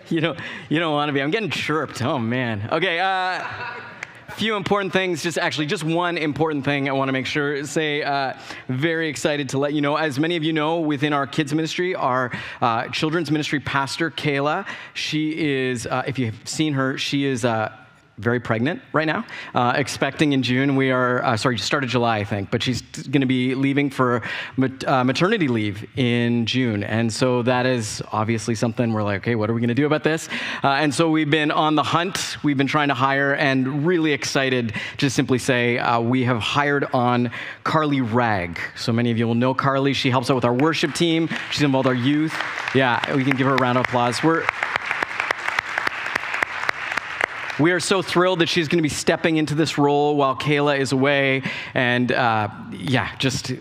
You don't want to be. I'm getting chirped. Oh, man. Okay, few important things, just one important thing I want to make sure say. Very excited to let you know, as many of you know, within our kids ministry, our children's ministry pastor, Kayla, she is, if you've seen her, she is very pregnant right now, expecting in June. We are, started July, I think, but she's going to be leaving for maternity leave in June. And so that is obviously something we're like, okay, what are we going to do about this? And so we've been on the hunt. We've been trying to hire and really excited to simply say we have hired on Carly Ragg. So many of you will know Carly. She helps out with our worship team. She's involved our youth. Yeah, we can give her a round of applause. We are so thrilled that she's going to be stepping into this role while Kayla is away. And just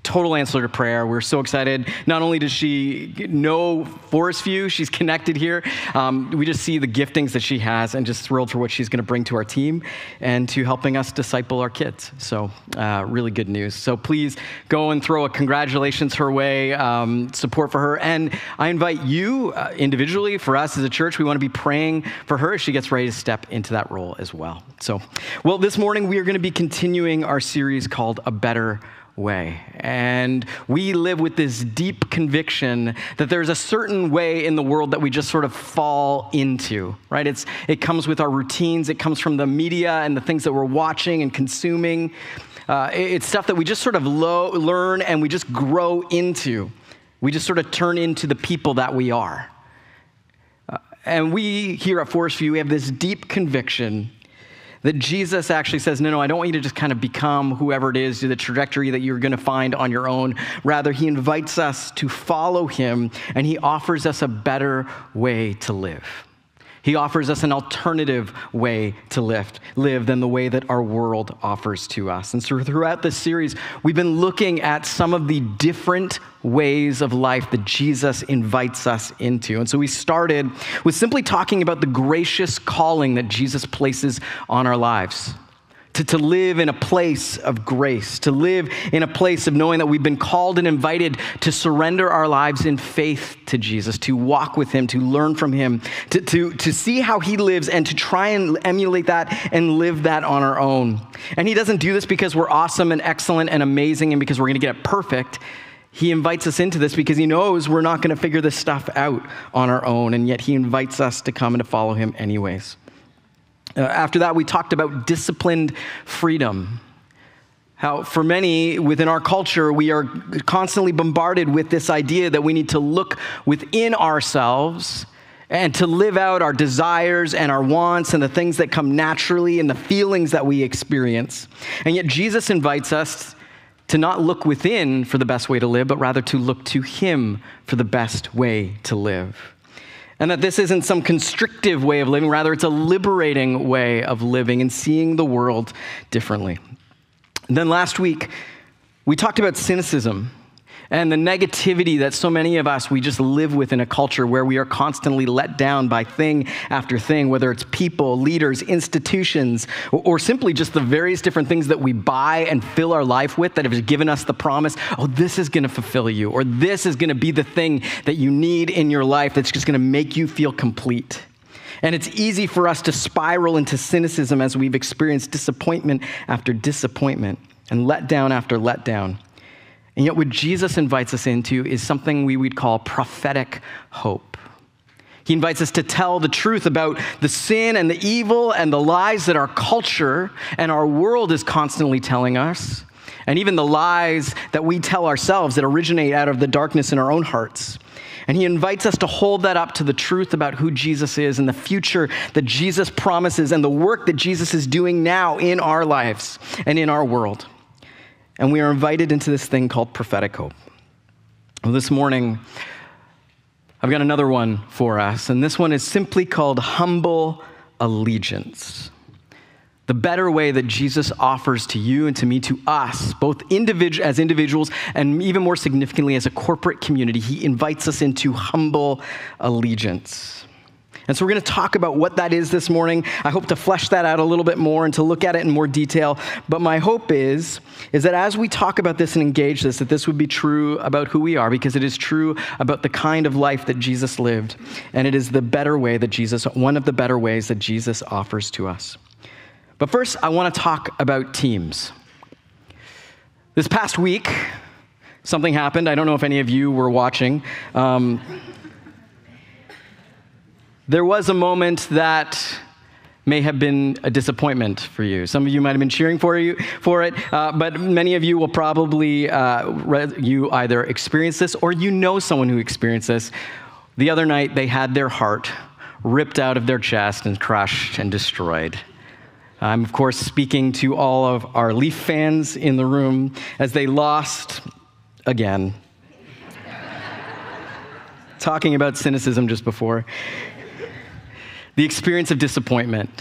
total answer to prayer. We're so excited. Not only does she know Forest View, she's connected here. We just see the giftings that she has and just thrilled for what she's going to bring to our team and to helping us disciple our kids. So really good news. So please go and throw a congratulations her way, support for her. And I invite you individually, for us as a church, we want to be praying for her as she gets ready to step into that role as well. So, this morning we are going to be continuing our series called A Better Way. And we live with this deep conviction that there's a certain way in the world that we just sort of fall into, right? It comes with our routines. It comes from the media and the things that we're watching and consuming. It's stuff that we just sort of learn and we just grow into. We just sort of turn into the people that we are. And we here at Forest View, we have this deep conviction that Jesus actually says, no, I don't want you to just kind of become whoever it is, to the trajectory that you're going to find on your own. Rather, he invites us to follow him, and he offers us a better way to live. He offers us an alternative way to live than the way that our world offers to us. And so throughout this series, we've been looking at some of the different ways of life that Jesus invites us into. And so we started with simply talking about the gracious calling that Jesus places on our lives. To live in a place of grace, to live in a place of knowing that we've been called and invited to surrender our lives in faith to Jesus, to walk with him, to learn from him, to see how he lives and to try and emulate that and live that on our own. And he doesn't do this because we're awesome and excellent and amazing and because we're going to get it perfect. He invites us into this because he knows we're not going to figure this stuff out on our own, and yet he invites us to come and to follow him anyways. After that, we talked about disciplined freedom. How for many within our culture, we are constantly bombarded with this idea that we need to look within ourselves and to live out our desires and our wants and the things that come naturally and the feelings that we experience. And yet Jesus invites us to not look within for the best way to live, but rather to look to him for the best way to live. And that this isn't some constrictive way of living, rather it's a liberating way of living and seeing the world differently. And then last week, we talked about cynicism and the negativity that so many of us, we just live with in a culture where we are constantly let down by thing after thing, whether it's people, leaders, institutions, or simply just the various different things that we buy and fill our life with that have given us the promise, oh, this is going to fulfill you, or this is going to be the thing that you need in your life that's just going to make you feel complete. And it's easy for us to spiral into cynicism as we've experienced disappointment after disappointment and letdown after letdown. And yet what Jesus invites us into is something we would call prophetic hope. He invites us to tell the truth about the sin and the evil and the lies that our culture and our world is constantly telling us, and even the lies that we tell ourselves that originate out of the darkness in our own hearts. And he invites us to hold that up to the truth about who Jesus is and the future that Jesus promises and the work that Jesus is doing now in our lives and in our world. And we are invited into this thing called prophetic hope. Well, this morning, I've got another one for us, and this one is simply called humble allegiance. The better way that Jesus offers to you and to me, to us, both as individuals and even more significantly as a corporate community, he invites us into humble allegiance. And so we're going to talk about what that is this morning. I hope to flesh that out a little bit more and to look at it in more detail. But my hope is that as we talk about this and engage this, that this would be true about who we are, because it is true about the kind of life that Jesus lived. And it is the better way that one of the better ways that Jesus offers to us. But first, I want to talk about teams. This past week, something happened. I don't know if any of you were watching. There was a moment that may have been a disappointment for you. Some of you might have been cheering for it, but many of you will probably you either experience this or you know someone who experienced this. The other night, they had their heart ripped out of their chest and crushed and destroyed. I'm, of course, speaking to all of our Leaf fans in the room as they lost again. Talking about cynicism just before. The experience of disappointment,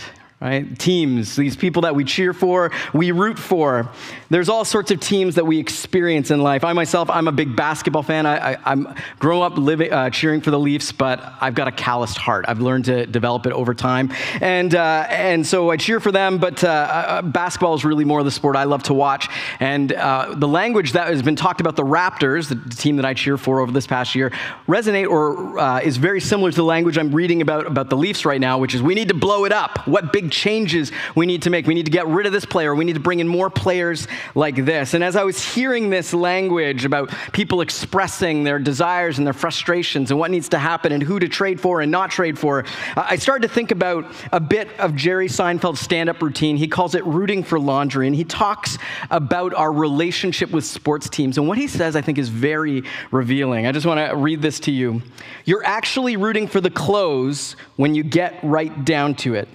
right? Teams, these people that we cheer for, we root for. There's all sorts of teams that we experience in life. I myself, I'm a big basketball fan. I'm grown up cheering for the Leafs, but I've got a calloused heart. I've learned to develop it over time. And so I cheer for them, but basketball is really more of the sport I love to watch. And the language that has been talked about the Raptors, the team that I cheer for over this past year, resonate or is very similar to the language I'm reading about the Leafs right now, which is we need to blow it up. What big changes we need to make. We need to get rid of this player. We need to bring in more players like this. And as I was hearing this language about people expressing their desires and their frustrations and what needs to happen and who to trade for and not trade for, I started to think about a bit of Jerry Seinfeld's stand-up routine. He calls it rooting for laundry, and he talks about our relationship with sports teams. And what he says, I think, is very revealing. I just want to read this to you. You're actually rooting for the clothes when you get right down to it.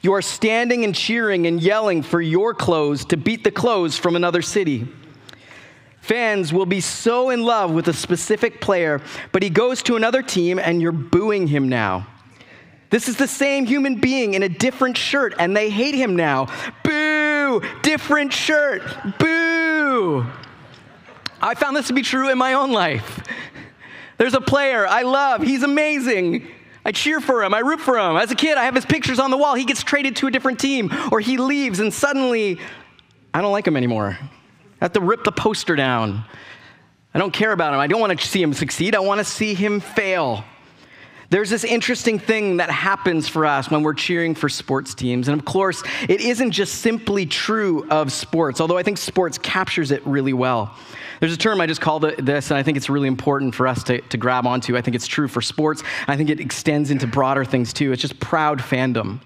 You are standing and cheering and yelling for your clothes to beat the clothes from another city. Fans will be so in love with a specific player, but he goes to another team and you're booing him now. This is the same human being in a different shirt and they hate him now. Boo! Different shirt. Boo! I found this to be true in my own life. There's a player I love. He's amazing. I cheer for him. I root for him. As a kid, I have his pictures on the wall. He gets traded to a different team, or he leaves, and suddenly, I don't like him anymore. I have to rip the poster down. I don't care about him. I don't want to see him succeed. I want to see him fail. There's this interesting thing that happens for us when we're cheering for sports teams. And of course, it isn't just simply true of sports, although I think sports captures it really well. There's a term I just called this, and I think it's really important for us to grab onto. I think it's true for sports. I think it extends into broader things too. It's just proud fandom.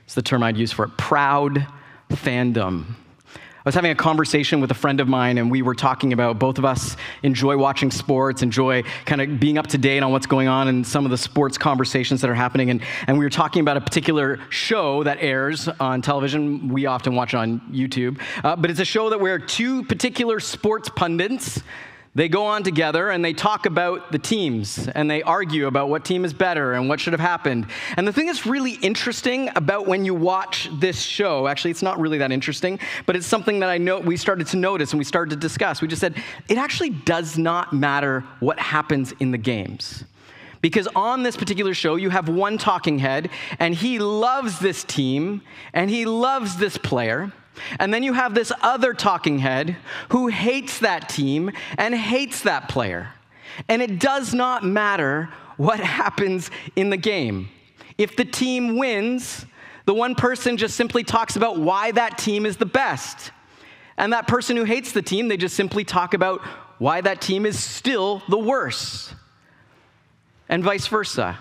It's the term I'd use for it. Proud fandom. I was having a conversation with a friend of mine, and we were talking about both of us enjoy watching sports, enjoy kind of being up to date on what's going on in some of the sports conversations that are happening. And we were talking about a particular show that airs on television. We often watch it on YouTube. But it's a show that where two particular sports pundits, they go on together and they talk about the teams and they argue about what team is better and what should have happened. And the thing that's really interesting about when you watch this show, actually it's not really that interesting, but it's something that I know we started to notice and we started to discuss. We just said, it actually does not matter what happens in the games. Because on this particular show, you have one talking head and he loves this team and he loves this player. And then you have this other talking head who hates that team and hates that player. And it does not matter what happens in the game. If the team wins, the one person just simply talks about why that team is the best. And that person who hates the team, they just simply talk about why that team is still the worst. And vice versa.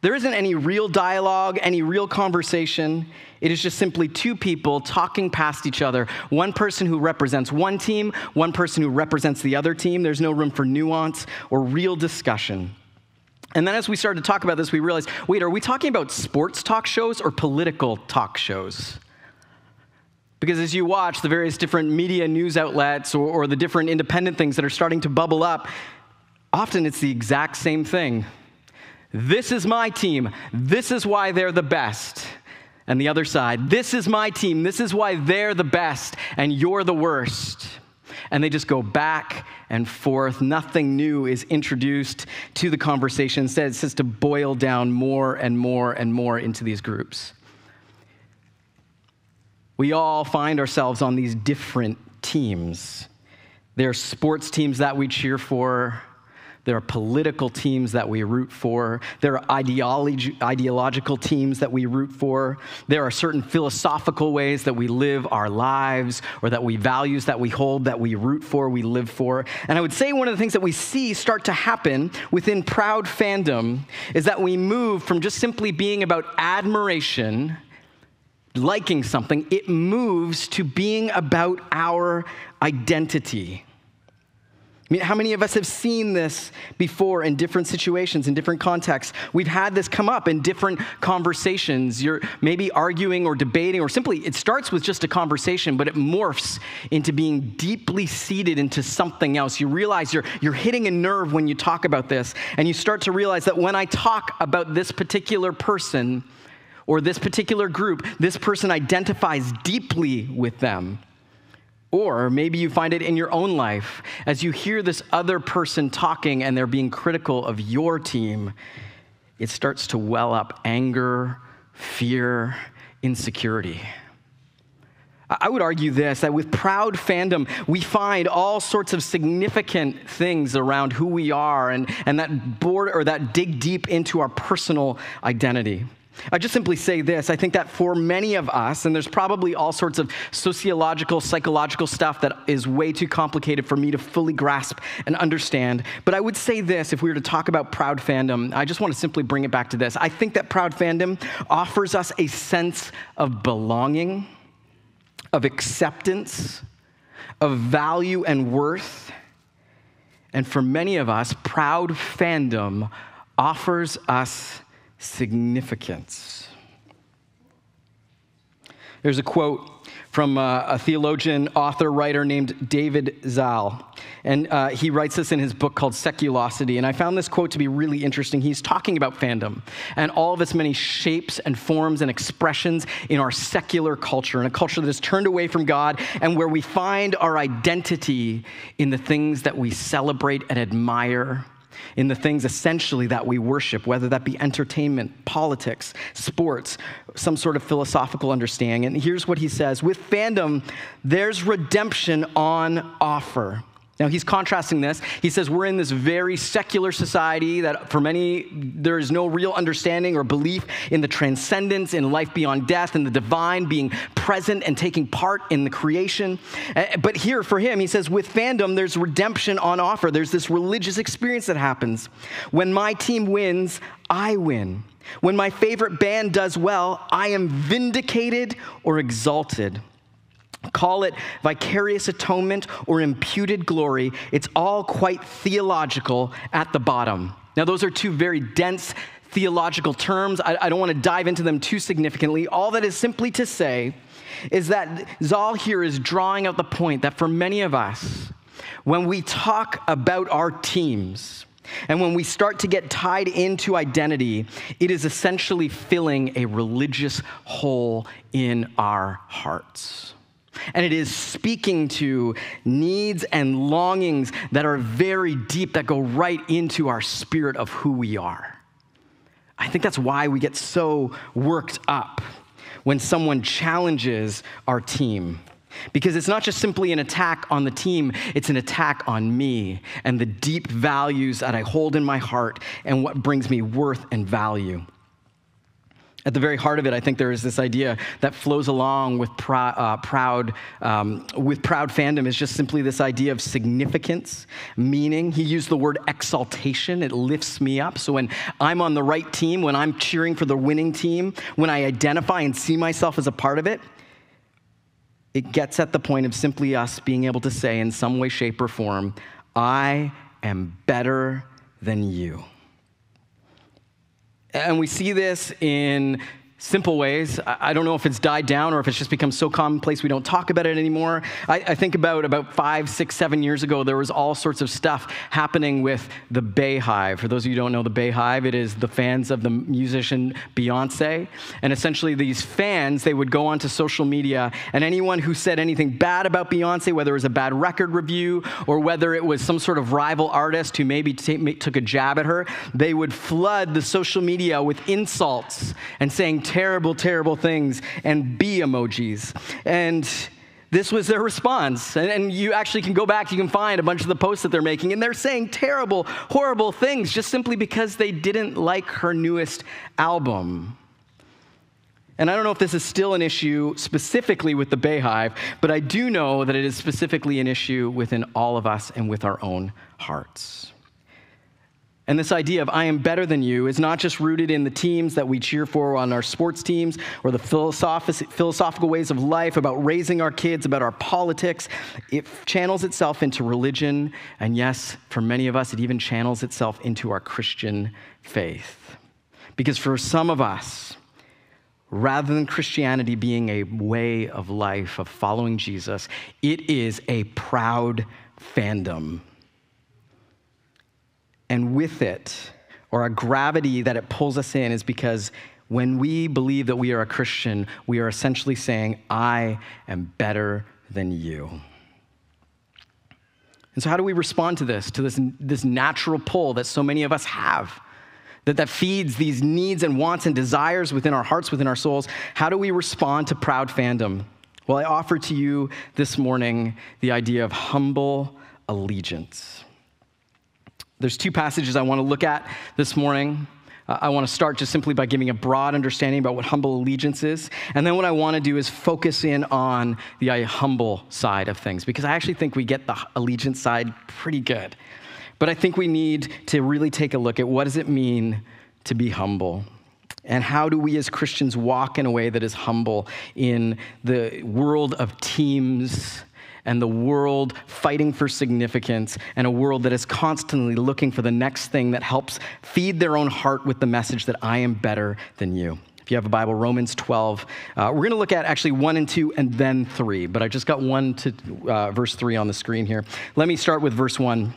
There isn't any real dialogue, any real conversation. It is just simply two people talking past each other. One person who represents one team, one person who represents the other team. There's no room for nuance or real discussion. And then as we started to talk about this, we realized, wait, are we talking about sports talk shows or political talk shows? Because as you watch the various different media news outlets or the different independent things that are starting to bubble up, often it's the exact same thing. This is my team. This is why they're the best. And the other side, this is my team. This is why they're the best and you're the worst. And they just go back and forth. Nothing new is introduced to the conversation. Instead, it says to boil down more and more and more into these groups. We all find ourselves on these different teams. There are sports teams that we cheer for. There are political teams that we root for. There are ideological teams that we root for. There are certain philosophical ways that we live our lives, or that we values that we hold, that we root for, we live for. And I would say one of the things that we see start to happen within Proud Fandom is that we move from just simply being about admiration, liking something, it moves to being about our identity. I mean, how many of us have seen this before in different situations, in different contexts? We've had this come up in different conversations. You're maybe arguing or debating, or simply it starts with just a conversation, but it morphs into being deeply seated into something else. You realize you're hitting a nerve when you talk about this, and you start to realize that when I talk about this particular person or this particular group, this person identifies deeply with them. Or maybe you find it in your own life as you hear this other person talking and they're being critical of your team. It starts to well up anger, fear, insecurity. I would argue this, that with Proud Fandom, we find all sorts of significant things around who we are and that dig deep into our personal identity. I just simply say this. I think that for many of us, and there's probably all sorts of sociological, psychological stuff that is way too complicated for me to fully grasp and understand, but I would say this, if we were to talk about Proud Fandom, I just want to simply bring it back to this. I think that Proud Fandom offers us a sense of belonging, of acceptance, of value and worth. And for many of us, Proud Fandom offers us significance. There's a quote from a theologian, author, writer named David Zahl. And he writes this in his book called Seculosity. And I found this quote to be really interesting. He's talking about fandom and all of its many shapes and forms and expressions in our secular culture, in a culture that is turned away from God and where we find our identity in the things that we celebrate and admire, in the things essentially that we worship, whether that be entertainment, politics, sports, some sort of philosophical understanding. And here's what he says: with fandom, there's redemption on offer. Now, he's contrasting this. He says we're in this very secular society that for many, there is no real understanding or belief in the transcendence, in life beyond death, and the divine being present and taking part in the creation. But here for him, he says, with fandom, there's redemption on offer. There's this religious experience that happens. When my team wins, I win. When my favorite band does well, I am vindicated or exalted. Call it vicarious atonement or imputed glory. It's all quite theological at the bottom. Now, those are two very dense theological terms. I don't want to dive into them too significantly. All that is simply to say is that Zahl here is drawing out the point that for many of us, when we talk about our teams, and when we start to get tied into identity, it is essentially filling a religious hole in our hearts. And it is speaking to needs and longings that are very deep, that go right into our spirit of who we are. I think that's why we get so worked up when someone challenges our team. Because it's not just simply an attack on the team, it's an attack on me and the deep values that I hold in my heart and what brings me worth and value. At the very heart of it, I think there is this idea that flows along with proud fandom is just simply this idea of significance, meaning. He used the word exaltation. It lifts me up. So when I'm on the right team, when I'm cheering for the winning team, when I identify and see myself as a part of it, it gets at the point of simply us being able to say in some way, shape, or form, I am better than you. And we see this in simple ways. I don't know if it's died down or if it's just become so commonplace we don't talk about it anymore. I think about 5, 6, 7 years ago, there was all sorts of stuff happening with the BeyHive. For those of you who don't know the BeyHive, it is the fans of the musician Beyonce. And essentially these fans, they would go onto social media, and anyone who said anything bad about Beyonce, whether it was a bad record review or whether it was some sort of rival artist who maybe took a jab at her, they would flood the social media with insults and saying terrible, terrible things and bee emojis. And this was their response. And you actually can go back, you can find a bunch of the posts that they're making, and they're saying terrible, horrible things just simply because they didn't like her newest album. And I don't know if this is still an issue specifically with the BeyHive, but I do know that it is specifically an issue within all of us and with our own hearts. And this idea of I am better than you is not just rooted in the teams that we cheer for on our sports teams or the philosophical ways of life, about raising our kids, about our politics. It channels itself into religion. And yes, for many of us, it even channels itself into our Christian faith. Because for some of us, rather than Christianity being a way of life, of following Jesus, it is a proud fandom. And with it, or a gravity that it pulls us in, is because when we believe that we are a Christian, we are essentially saying, I am better than you. And so how do we respond to this natural pull that so many of us have, that feeds these needs and wants and desires within our hearts, within our souls? How do we respond to proud fandom? Well, I offer to you this morning the idea of humble allegiance. There's 2 passages I want to look at this morning. I want to start just simply by giving a broad understanding about what humble allegiance is. And then what I want to do is focus in on the humble side of things, because I actually think we get the allegiance side pretty good. But I think we need to really take a look at what does it mean to be humble? And how do we as Christians walk in a way that is humble in the world of teams and the world fighting for significance, and a world that is constantly looking for the next thing that helps feed their own heart with the message that I am better than you. If you have a Bible, Romans 12. We're going to look at actually 1 and 2 and then 3, but I just got 1 to verse 3 on the screen here. Let me start with verse 1.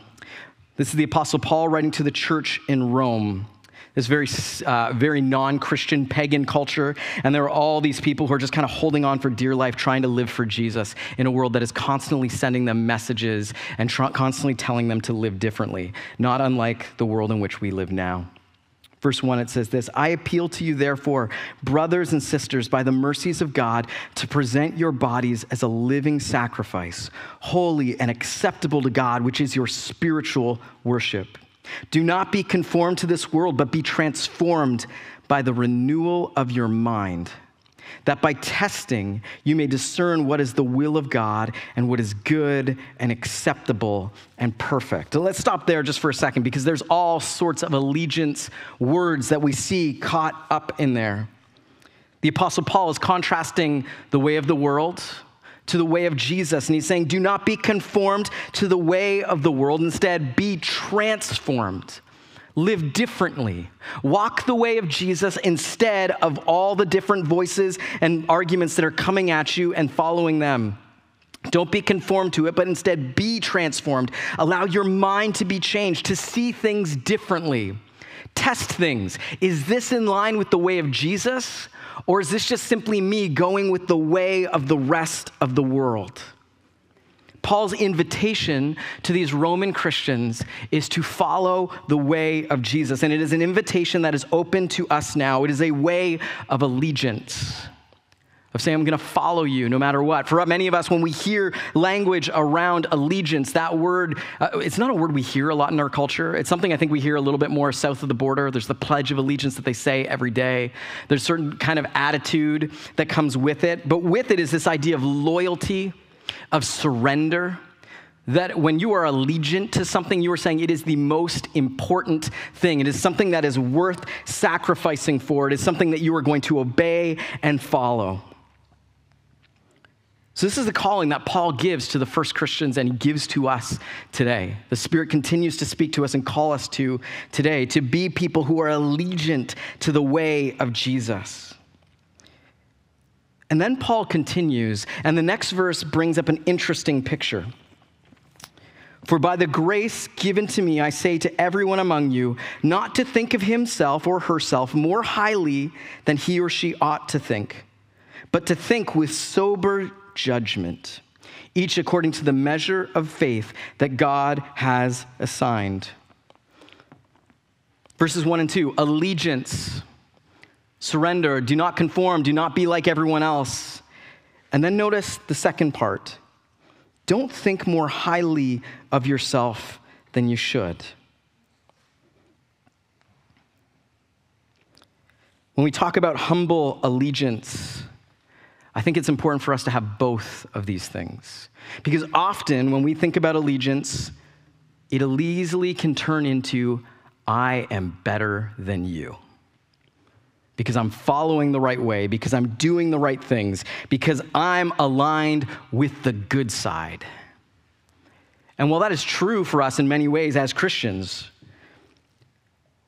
This is the Apostle Paul writing to the church in Rome. This very non-Christian pagan culture. And there are all these people who are just kind of holding on for dear life, trying to live for Jesus in a world that is constantly sending them messages and constantly telling them to live differently, not unlike the world in which we live now. Verse 1, it says this, I appeal to you, therefore, brothers and sisters, by the mercies of God, to present your bodies as a living sacrifice, holy and acceptable to God, which is your spiritual worship. Do not be conformed to this world, but be transformed by the renewal of your mind, that by testing you may discern what is the will of God and what is good and acceptable and perfect. So let's stop there just for a second, because there's all sorts of allegiance words that we see caught up in there. The Apostle Paul is contrasting the way of the world to the way of Jesus. And he's saying, do not be conformed to the way of the world. Instead, be transformed. Live differently. Walk the way of Jesus instead of all the different voices and arguments that are coming at you and following them. Don't be conformed to it, but instead be transformed. Allow your mind to be changed, to see things differently. Test things. Is this in line with the way of Jesus? Or is this just simply me going with the way of the rest of the world? Paul's invitation to these Roman Christians is to follow the way of Jesus. And it is an invitation that is open to us now. It is a way of allegiance, of saying, I'm going to follow you no matter what. For many of us, when we hear language around allegiance, that word, it's not a word we hear a lot in our culture. It's something I think we hear a little bit more south of the border. There's the Pledge of Allegiance that they say every day. There's a certain kind of attitude that comes with it. But with it is this idea of loyalty, of surrender, that when you are allegiant to something, you are saying it is the most important thing. It is something that is worth sacrificing for. It is something that you are going to obey and follow. So this is the calling that Paul gives to the first Christians, and he gives to us today. The Spirit continues to speak to us and call us to today, to be people who are allegiant to the way of Jesus. And then Paul continues, and the next verse brings up an interesting picture. For by the grace given to me, I say to everyone among you, not to think of himself or herself more highly than he or she ought to think, but to think with sober judgment, each according to the measure of faith that God has assigned. Verses 1 and 2, allegiance, surrender, do not conform, do not be like everyone else. And then notice the second part. Don't think more highly of yourself than you should. When we talk about humble allegiance, I think it's important for us to have both of these things. Because often when we think about allegiance, it easily can turn into, I am better than you. Because I'm following the right way, because I'm doing the right things, because I'm aligned with the good side. And while that is true for us in many ways as Christians,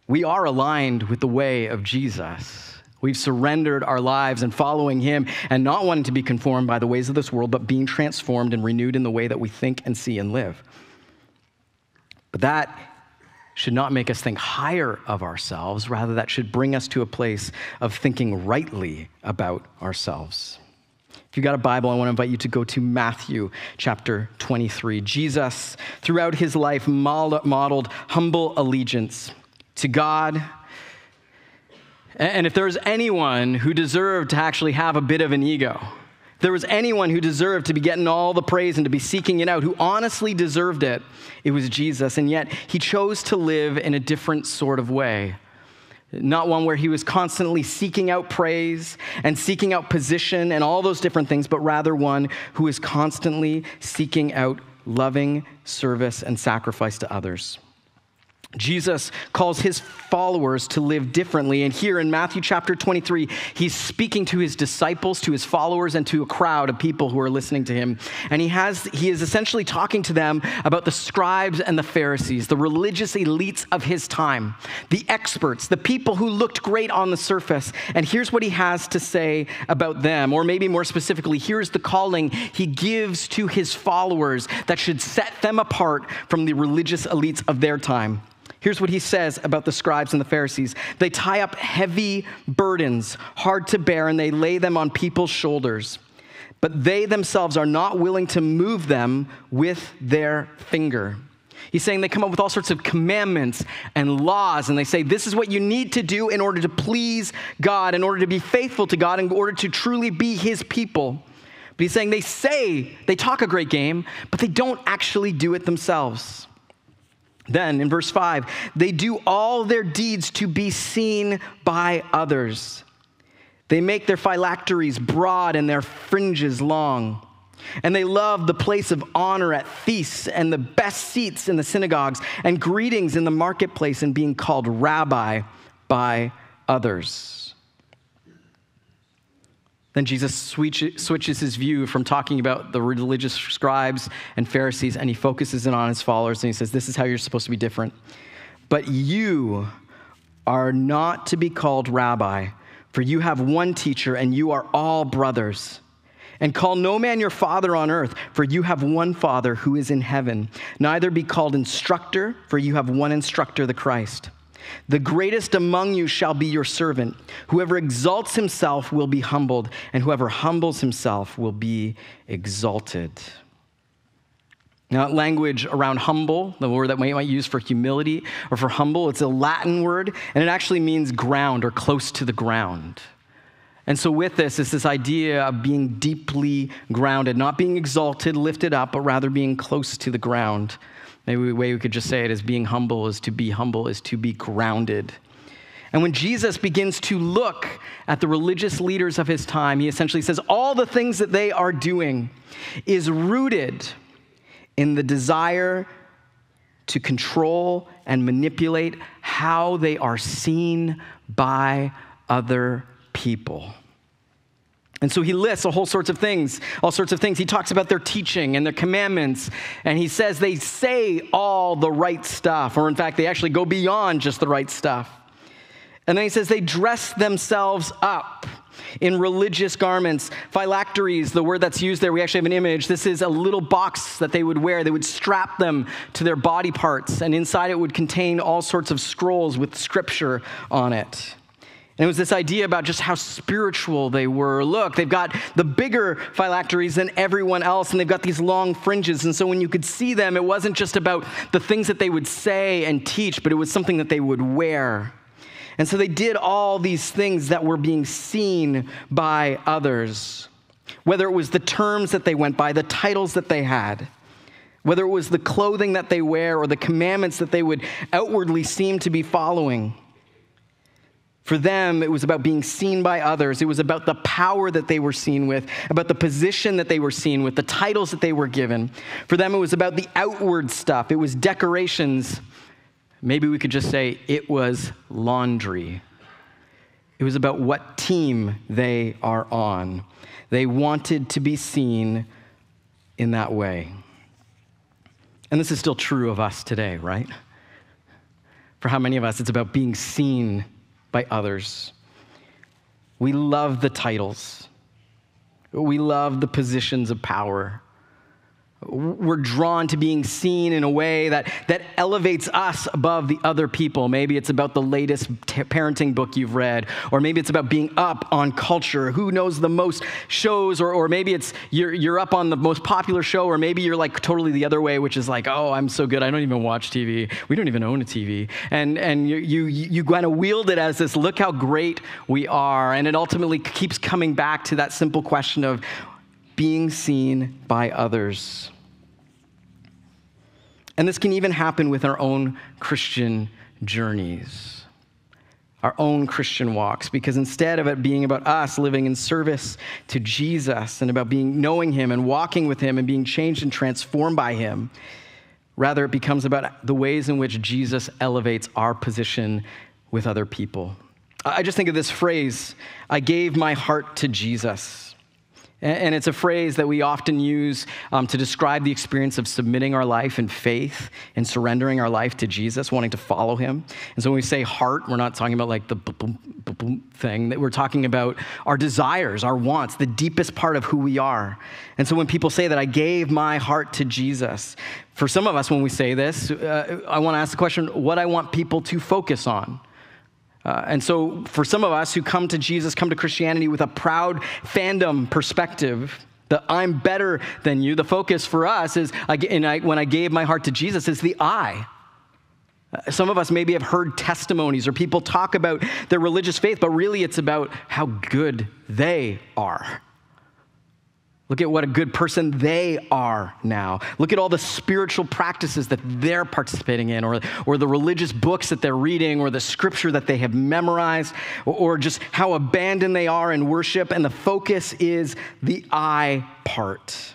we are aligned with the way of Jesus. We've surrendered our lives and following him and not wanting to be conformed by the ways of this world, but being transformed and renewed in the way that we think and see and live. But that should not make us think higher of ourselves. Rather, that should bring us to a place of thinking rightly about ourselves. If you got a Bible, I want to invite you to go to Matthew chapter 23. Jesus, throughout his life, modeled humble allegiance to God. And if there was anyone who deserved to actually have a bit of an ego, if there was anyone who deserved to be getting all the praise and to be seeking it out, who honestly deserved it, it was Jesus. And yet he chose to live in a different sort of way. Not one where he was constantly seeking out praise and seeking out position and all those different things, but rather one who is constantly seeking out loving service and sacrifice to others. Jesus calls his followers to live differently. And here in Matthew chapter 23, he's speaking to his disciples, to his followers, and to a crowd of people who are listening to him. And he is essentially talking to them about the scribes and the Pharisees, the religious elites of his time, the experts, the people who looked great on the surface. And here's what he has to say about them, or maybe more specifically, here's the calling he gives to his followers that should set them apart from the religious elites of their time. Here's what he says about the scribes and the Pharisees. They tie up heavy burdens, hard to bear, and they lay them on people's shoulders. But they themselves are not willing to move them with their finger. He's saying they come up with all sorts of commandments and laws, and they say, this is what you need to do in order to please God, in order to be faithful to God, in order to truly be his people. But he's saying they talk a great game, but they don't actually do it themselves. Then in verse 5, they do all their deeds to be seen by others. They make their phylacteries broad and their fringes long. And they love the place of honor at feasts and the best seats in the synagogues and greetings in the marketplace and being called rabbi by others. Then Jesus switches his view from talking about the religious scribes and Pharisees, and he focuses in on his followers, and he says, this is how you're supposed to be different. But you are not to be called rabbi, for you have one teacher, and you are all brothers. And call no man your father on earth, for you have one Father who is in heaven. Neither be called instructor, for you have one instructor, the Christ. The greatest among you shall be your servant. Whoever exalts himself will be humbled, and whoever humbles himself will be exalted. Now, language around humble, the word that we might use for humility or for humble, it's a Latin word, and it actually means ground or close to the ground. And so with this is this idea of being deeply grounded, not being exalted, lifted up, but rather being close to the ground. Maybe the way we could just say it is being humble is to be humble, is to be grounded. And when Jesus begins to look at the religious leaders of his time, he essentially says all the things that they are doing is rooted in the desire to control and manipulate how they are seen by other people. And so he lists all sorts of things. He talks about their teaching and their commandments, and he says they say all the right stuff, or in fact, they actually go beyond just the right stuff. And then he says they dress themselves up. In religious garments, phylacteries, the word that's used there, we actually have an image. This is a little box that they would wear. They would strap them to their body parts, and inside it would contain all sorts of scrolls with scripture on it. And it was this idea about just how spiritual they were. Look, they've got the bigger phylacteries than everyone else, and they've got these long fringes. And so when you could see them, it wasn't just about the things that they would say and teach, but it was something that they would wear. And so they did all these things that were being seen by others, whether it was the terms that they went by, the titles that they had, whether it was the clothing that they wear or the commandments that they would outwardly seem to be following. For them, it was about being seen by others. It was about the power that they were seen with, about the position that they were seen with, the titles that they were given. For them, it was about the outward stuff. It was decorations. Maybe we could just say it was laundry. It was about what team they are on. They wanted to be seen in that way. And this is still true of us today, right? For how many of us, it's about being seen by others. We love the titles. We love the positions of power. We're drawn to being seen in a way that elevates us above the other people. Maybe it's about the latest parenting book you've read, or maybe it's about being up on culture. Who knows the most shows, or maybe it's you're up on the most popular show, or maybe you're like totally the other way, which is like, oh, I'm so good, I don't even watch TV. We don't even own a TV. And you kind of wield it as this, look how great we are. And it ultimately keeps coming back to that simple question of being seen by others. And this can even happen with our own Christian journeys, our own Christian walks, because instead of it being about us living in service to Jesus and about knowing him and walking with him and being changed and transformed by him, rather it becomes about the ways in which Jesus elevates our position with other people. I just think of this phrase, I gave my heart to Jesus. And it's a phrase that we often use to describe the experience of submitting our life in faith and surrendering our life to Jesus, wanting to follow him. And so when we say heart, we're not talking about like the boom thing. That we're talking about our desires, our wants, the deepest part of who we are. And so when people say that I gave my heart to Jesus, for some of us when we say this, I want to ask the question, what I want people to focus on. And so for some of us who come to Jesus, come to Christianity with a proud fandom perspective, the I'm better than you, the focus for us is, when I gave my heart to Jesus, is the I. Some of us maybe have heard testimonies or people talk about their religious faith, but really it's about how good they are. Look at what a good person they are now. Look at all the spiritual practices that they're participating in, or the religious books that they're reading, or the scripture that they have memorized, or just how abandoned they are in worship. And the focus is the I part.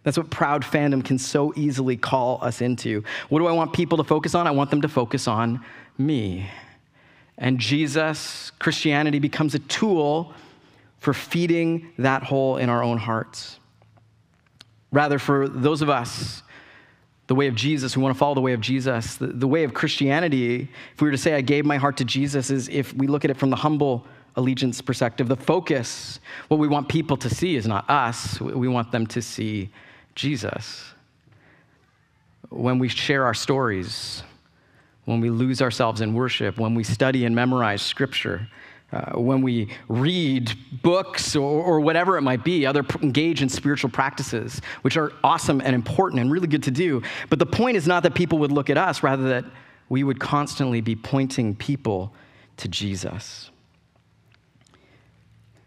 That's what proud fandom can so easily call us into. What do I want people to focus on? I want them to focus on me. And Jesus, Christianity becomes a tool for feeding that hole in our own hearts. Rather, for those of us, the way of Jesus, who want to follow the way of Jesus, the way of Christianity, if we were to say I gave my heart to Jesus, is if we look at it from the humble allegiance perspective, the focus, what we want people to see is not us, we want them to see Jesus. When we share our stories, when we lose ourselves in worship, when we study and memorize scripture, when we read books or whatever it might be, engage in spiritual practices, which are awesome and important and really good to do. But the point is not that people would look at us, rather that we would constantly be pointing people to Jesus.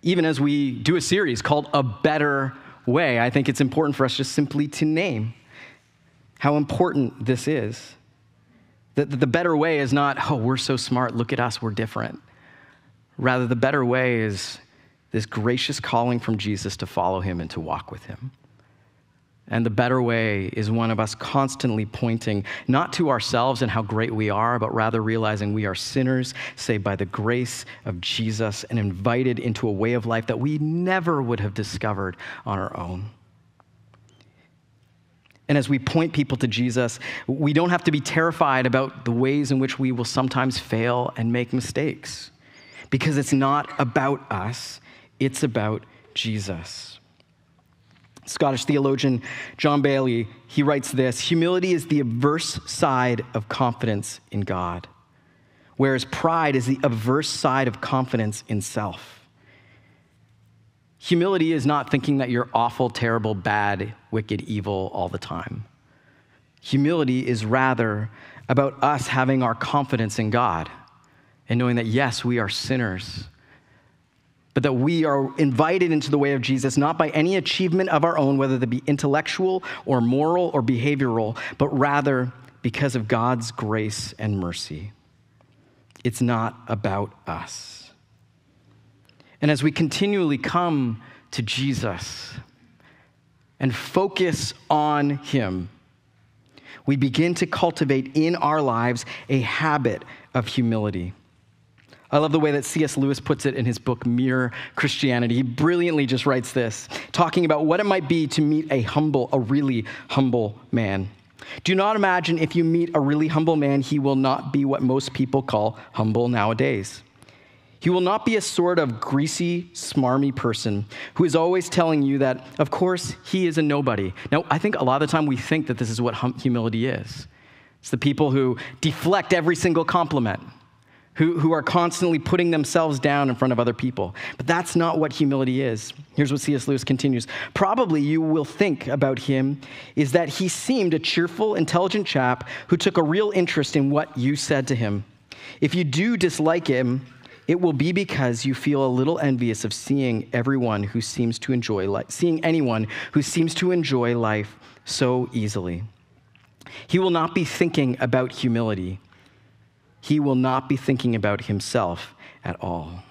Even as we do a series called A Better Way, I think it's important for us just simply to name how important this is. That the better way is not, oh, we're so smart, look at us, we're different. Rather, the better way is this gracious calling from Jesus to follow him and to walk with him. And the better way is one of us constantly pointing not to ourselves and how great we are, but rather realizing we are sinners saved by the grace of Jesus and invited into a way of life that we never would have discovered on our own. And as we point people to Jesus, we don't have to be terrified about the ways in which we will sometimes fail and make mistakes. because it's not about us, it's about Jesus. Scottish theologian John Bailey, he writes this: humility is the averse side of confidence in God, whereas pride is the averse side of confidence in self. Humility is not thinking that you're awful, terrible, bad, wicked, evil all the time. Humility is rather about us having our confidence in God and knowing that, yes, we are sinners, but that we are invited into the way of Jesus, not by any achievement of our own, whether that be intellectual or moral or behavioral, but rather because of God's grace and mercy. It's not about us. And as we continually come to Jesus and focus on him, we begin to cultivate in our lives a habit of humility. I love the way that C.S. Lewis puts it in his book, Mere Christianity. He brilliantly just writes this, talking about what it might be to meet a really humble man. Do not imagine if you meet a really humble man, he will not be what most people call humble nowadays. He will not be a sort of greasy, smarmy person who is always telling you that, of course, he is a nobody. Now, I think a lot of the time we think that this is what humility is. It's the people who deflect every single compliment, who are constantly putting themselves down in front of other people. But that's not what humility is. Here's what C.S. Lewis continues. Probably you will think about him is that he seemed a cheerful, intelligent chap who took a real interest in what you said to him. If you do dislike him, it will be because you feel a little envious of seeing anyone who seems to enjoy life so easily. He will not be thinking about humility. He will not be thinking about himself at all.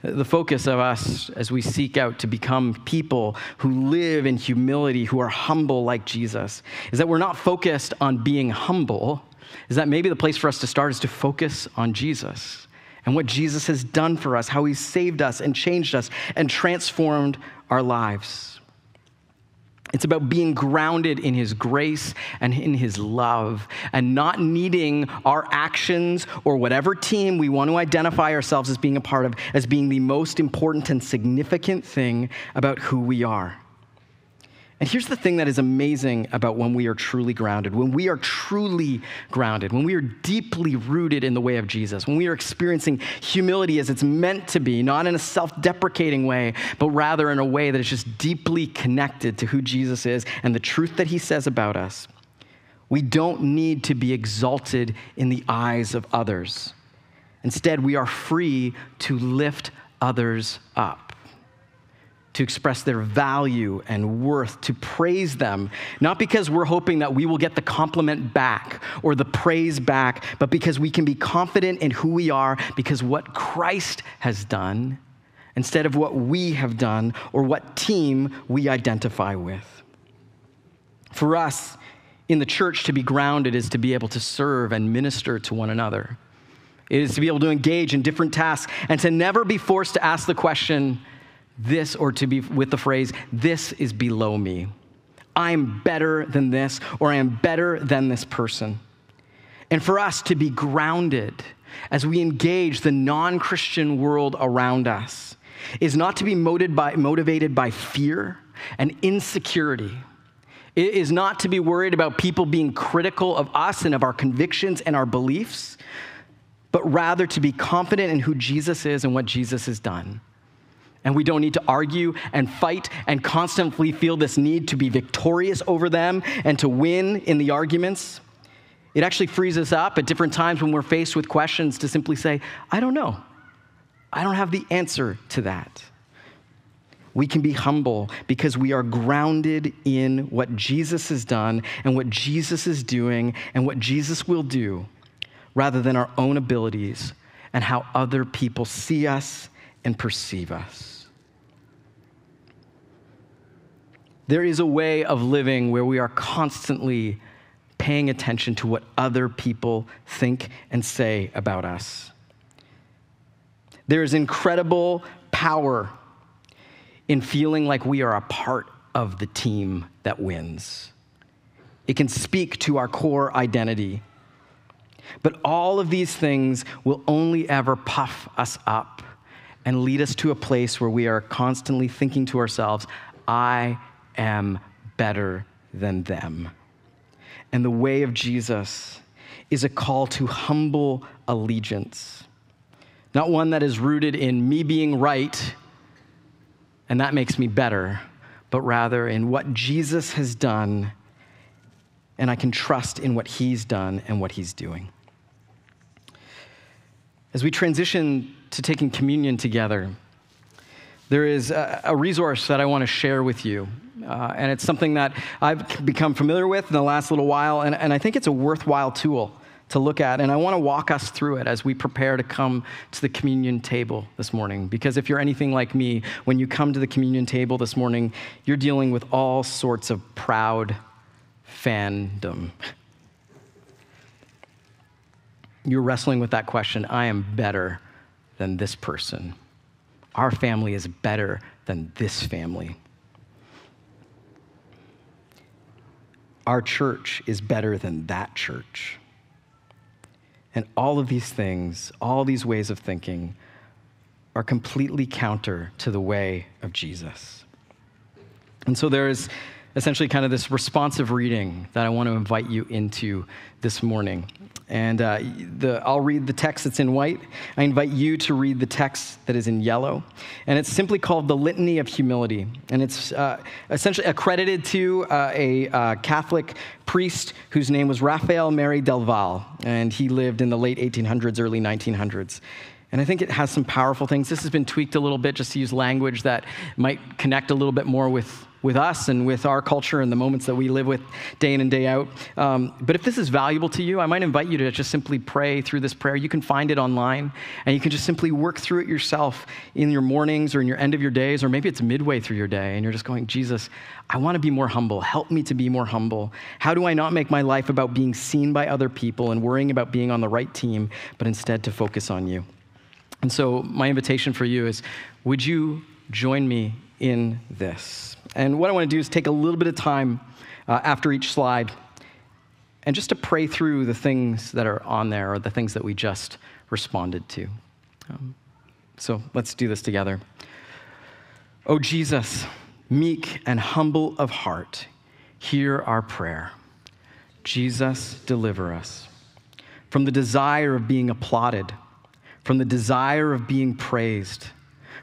The focus of us as we seek out to become people who live in humility, who are humble like Jesus, is that we're not focused on being humble, is that maybe the place for us to start is to focus on Jesus and what Jesus has done for us, how he's saved us and changed us and transformed our lives. It's about being grounded in his grace and in his love and not needing our actions or whatever team we want to identify ourselves as being a part of as being the most important and significant thing about who we are. And here's the thing that is amazing about when we are truly grounded. When we are truly grounded, when we are deeply rooted in the way of Jesus, when we are experiencing humility as it's meant to be, not in a self-deprecating way, but rather in a way that is just deeply connected to who Jesus is and the truth that he says about us, we don't need to be exalted in the eyes of others. Instead, we are free to lift others up, to express their value and worth, to praise them, not because we're hoping that we will get the compliment back or the praise back, but because we can be confident in who we are because what Christ has done instead of what we have done or what team we identify with. For us in the church, to be grounded is to be able to serve and minister to one another. It is to be able to engage in different tasks and to never be forced to ask the question, this, or to be with the phrase, this is below me. I'm better than this, or I am better than this person. And for us to be grounded as we engage the non-Christian world around us is not to be motivated by fear and insecurity. It is not to be worried about people being critical of us and of our convictions and our beliefs, but rather to be confident in who Jesus is and what Jesus has done. And we don't need to argue and fight and constantly feel this need to be victorious over them and to win in the arguments. It actually frees us up at different times when we're faced with questions to simply say, I don't know. I don't have the answer to that. We can be humble because we are grounded in what Jesus has done and what Jesus is doing and what Jesus will do, rather than our own abilities and how other people see us and perceive us. There is a way of living where we are constantly paying attention to what other people think and say about us. There is incredible power in feeling like we are a part of the team that wins. It can speak to our core identity. But all of these things will only ever puff us up and lead us to a place where we are constantly thinking to ourselves, I am better than them. And the way of Jesus is a call to humble allegiance, not one that is rooted in me being right, and that makes me better, but rather in what Jesus has done, and I can trust in what he's done and what he's doing. As we transition to taking communion together, there is a resource that I want to share with you. And it's something that I've become familiar with in the last little while, and I think it's a worthwhile tool to look at. And I want to walk us through it as we prepare to come to the communion table this morning. Because if you're anything like me, when you come to the communion table this morning, you're dealing with all sorts of proud fandom. You're wrestling with that question, I am better than this person. Our family is better than this family. Our church is better than that church. And all of these things, all these ways of thinking are completely counter to the way of Jesus. And so there is essentially kind of this responsive reading that I want to invite you into this morning. And I'll read the text that's in white. I invite you to read the text that is in yellow. And it's simply called the Litany of Humility. And it's essentially accredited to a Catholic priest whose name was Raphael Mary del Val. And he lived in the late 1800s, early 1900s. And I think it has some powerful things. This has been tweaked a little bit just to use language that might connect a little bit more with us and with our culture and the moments that we live with day in and day out. But if this is valuable to you, I might invite you to just simply pray through this prayer. You can find it online, and you can just simply work through it yourself in your mornings or in your end of your days, or maybe it's midway through your day, and you're just going, Jesus, I want to be more humble. Help me to be more humble. How do I not make my life about being seen by other people and worrying about being on the right team, but instead to focus on you? And so my invitation for you is, would you join me in this? And what I want to do is take a little bit of time after each slide and just to pray through the things that are on there or the things that we just responded to. So let's do this together. Oh, Jesus, meek and humble of heart, hear our prayer. Jesus, deliver us from the desire of being applauded, from the desire of being praised,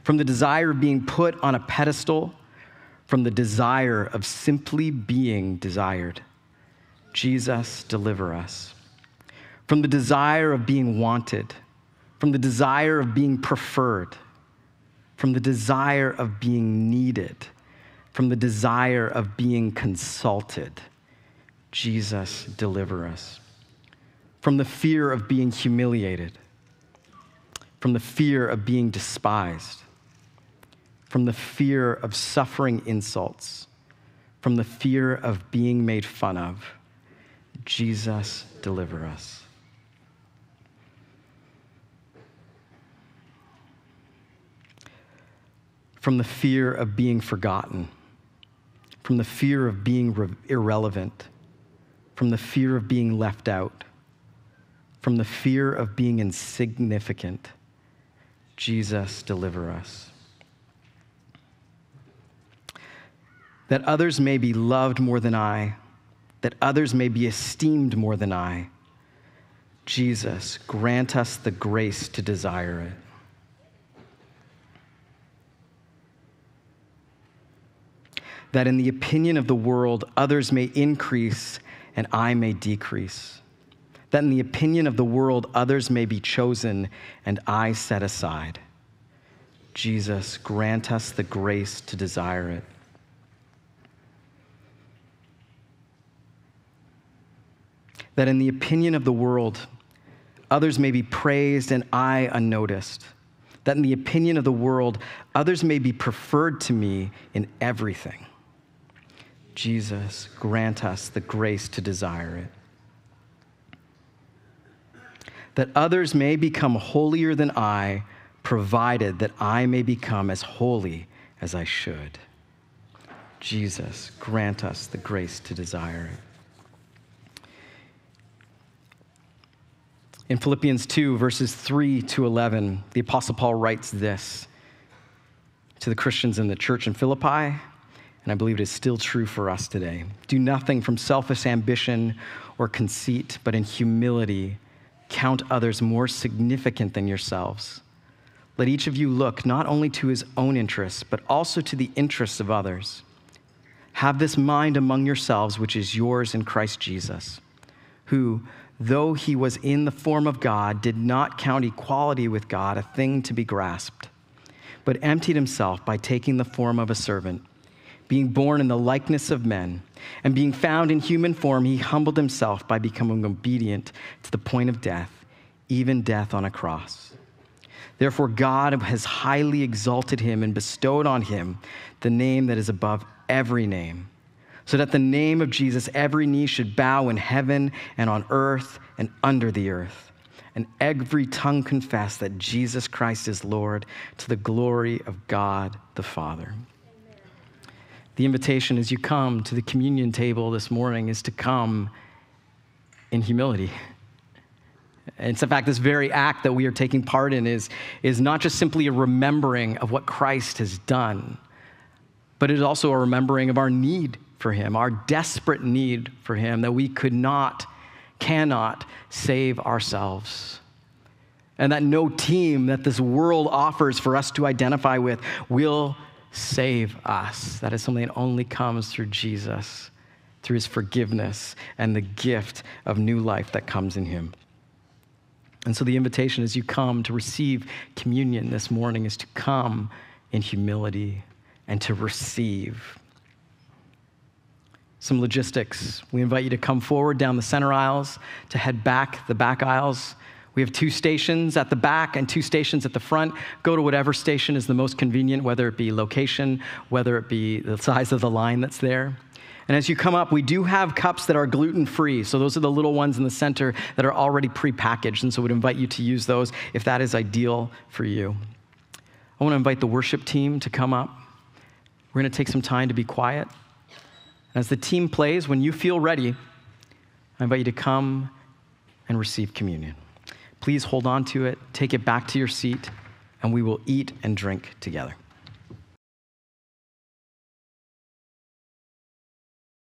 from the desire of being put on a pedestal, from the desire of simply being desired. Jesus, deliver us from the desire of being wanted, from the desire of being preferred, from the desire of being needed, from the desire of being consulted. Jesus, deliver us from the fear of being humiliated, from the fear of being despised, from the fear of suffering insults, from the fear of being made fun of. Jesus, deliver us. From the fear of being forgotten, from the fear of being irrelevant, from the fear of being left out, from the fear of being insignificant. Jesus, deliver us. That others may be loved more than I, that others may be esteemed more than I. Jesus, grant us the grace to desire it. That in the opinion of the world, others may increase and I may decrease. That in the opinion of the world, others may be chosen and I set aside. Jesus, grant us the grace to desire it. That in the opinion of the world, others may be praised and I unnoticed. That in the opinion of the world, others may be preferred to me in everything. Jesus, grant us the grace to desire it. That others may become holier than I, provided that I may become as holy as I should. Jesus, grant us the grace to desire it. In Philippians 2, verses 3 to 11, the Apostle Paul writes this to the Christians in the church in Philippi, and I believe it is still true for us today. Do nothing from selfish ambition or conceit, but in humility count others more significant than yourselves. Let each of you look not only to his own interests, but also to the interests of others. Have this mind among yourselves, which is yours in Christ Jesus, who, though he was in the form of God, did not count equality with God a thing to be grasped, but emptied himself by taking the form of a servant, being born in the likeness of men, and being found in human form, he humbled himself by becoming obedient to the point of death, even death on a cross. Therefore, God has highly exalted him and bestowed on him the name that is above every name, so that the name of Jesus every knee should bow in heaven and on earth and under the earth, and every tongue confess that Jesus Christ is Lord, to the glory of God the Father. Amen. The invitation as you come to the communion table this morning is to come in humility. It's in fact, this very act that we are taking part in is not just simply a remembering of what Christ has done, but it is also a remembering of our need for him, our desperate need for him, that we cannot save ourselves. And that no team that this world offers for us to identify with will save us. That is something that only comes through Jesus, through his forgiveness and the gift of new life that comes in him. And so the invitation as you come to receive communion this morning is to come in humility and to receive. Some logistics. We invite you to come forward down the center aisles, to head back the back aisles. We have 2 stations at the back and 2 stations at the front. Go to whatever station is the most convenient, whether it be location, whether it be the size of the line that's there. And as you come up, we do have cups that are gluten-free. So those are the little ones in the center that are already pre-packaged. And so we'd invite you to use those if that is ideal for you. I want to invite the worship team to come up. We're going to take some time to be quiet. As the team plays, when you feel ready, I invite you to come and receive communion. Please hold on to it, take it back to your seat, and we will eat and drink together.